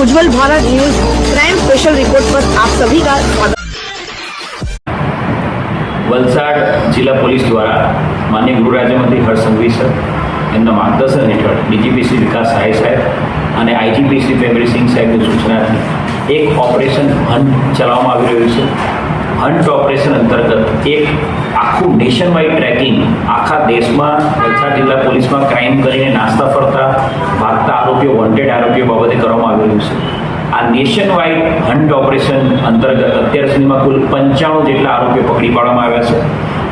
उज्जवल Bharat news crime special report पर आप सभी का स्वागत। વલસાડ જિલ્લા પોલીસ દ્વારા માનનીય ગૃહ રાજ્યમંત્રી હર્ષ સંઘવી સર એમના માર્ગદર્શન હેઠળ ડીજીપી શ્રી વિકાસ સહાય સાહેબ અને આઈજીપી શ્રી ફેબ્રિસિંગ સાહેબની સૂચનાથી એક ઓપરેશન હન્ટ ચલાવવામાં આવી રહ્યું છે. હન્ટ ઓપરેશન અંતર્ગત એક આખું નેશન વાઇડ ટ્રેકિંગ આખા દેશમાં વલસાડ જિલ્લા પોલીસમાં ક્રાઇમ કરીને નાસ્તા ફરતા ભાગતા આરોપીઓ વોન્ટેડ આરોપીઓ બાબતે કરવામાં આવી રહ્યું છે. આ નેશન વાઇડ હન્ટ ઓપરેશન અંતર્ગત અત્યાર સુધીમાં કુલ 95 જેટલા આરોપીઓ પકડી પાડવામાં આવ્યા છે.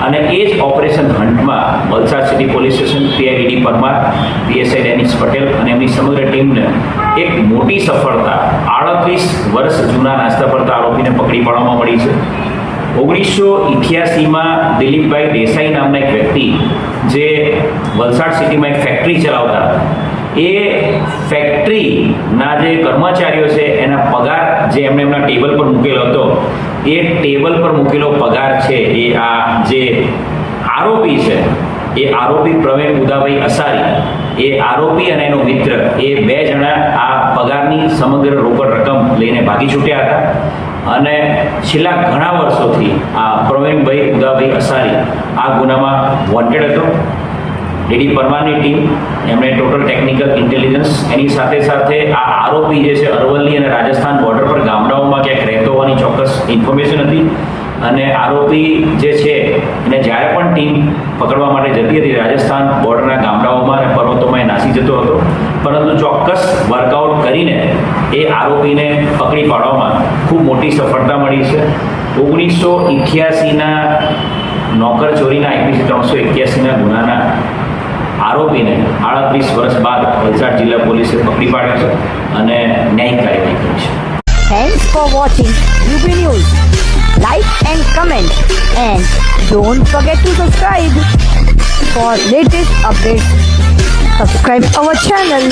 અને એ જ ઓપરેશન હન્ટમાં Valsad city police station PI D Parmar, PSI Denis Patel અને એમની સમગ્ર ટીમને એક મોટી સફળતા 38 વર્ષ જૂના નાસ્તા ફરતા આરોપીને પકડી પાડવામાં મળી છે. 1988માં દિલીપભાઈ દેસાઈ નામના એક વ્યક્તિ જે વલસાડ સિટીમાં એક ફેક્ટરી ચલાવતા એ ફેક્ટરીના જે કર્મચારીઓ છે એના પગાર જે એમણે એમના ટેબલ પર મૂકેલો હતો એ ટેબલ પર મૂકેલો પગાર છે એ આ જે આરોપી છે એ આરોપી પ્રવીણ ઉદાભાઈ અસારી એ આરોપી અને એનો મિત્ર એ બે જણા આ પગારની સમગ્ર રોકડ રકમ લઈને ભાગી છૂટ્યા હતા. અને છેલ્લા ઘણા વર્ષોથી આ પ્રવીણભાઈ ઉદાભાઈ અસારી આ ગુનામાં વોન્ટેડ હતો. ડીડી પરમારની ટીમ એમણે ટોટલ ટેકનિકલ ઇન્ટેલિજન્સ એની સાથે સાથે આ આરોપી જે છે અરવલ્લી અને રાજસ્થાન બોર્ડર પર ગામડાઓમાં ક્યાંક રહેતો હોવાની ચોક્કસ ઇન્ફોર્મેશન હતી. અને આરોપી જે છે એને જ્યારે પણ ટીમ પકડવા માટે જતી હતી રાજસ્થાન બોર્ડરના ગામડાઓમાં અને પર્વતોમાં એ નાસી જતો હતો. પરંતુ ચોક્કસ વર્કઆઉટ કરીને એ આરોપીને પકડી પાડવામાં ખૂબ મોટી સફળતા મળી છે. 1981ના નોકર ચોરીના આઈપીસી 381ના ગુનાના આરોપીને 38 વર્ષ બાદ વલસાડ જિલ્લા પોલીસે પકડી પાડ્યો છે અને ન્યાયિક કાર્યવાહી કરી છે. Thanks for watching UB News. Like and comment and don't forget to subscribe for latest updates. Subscribe our channel.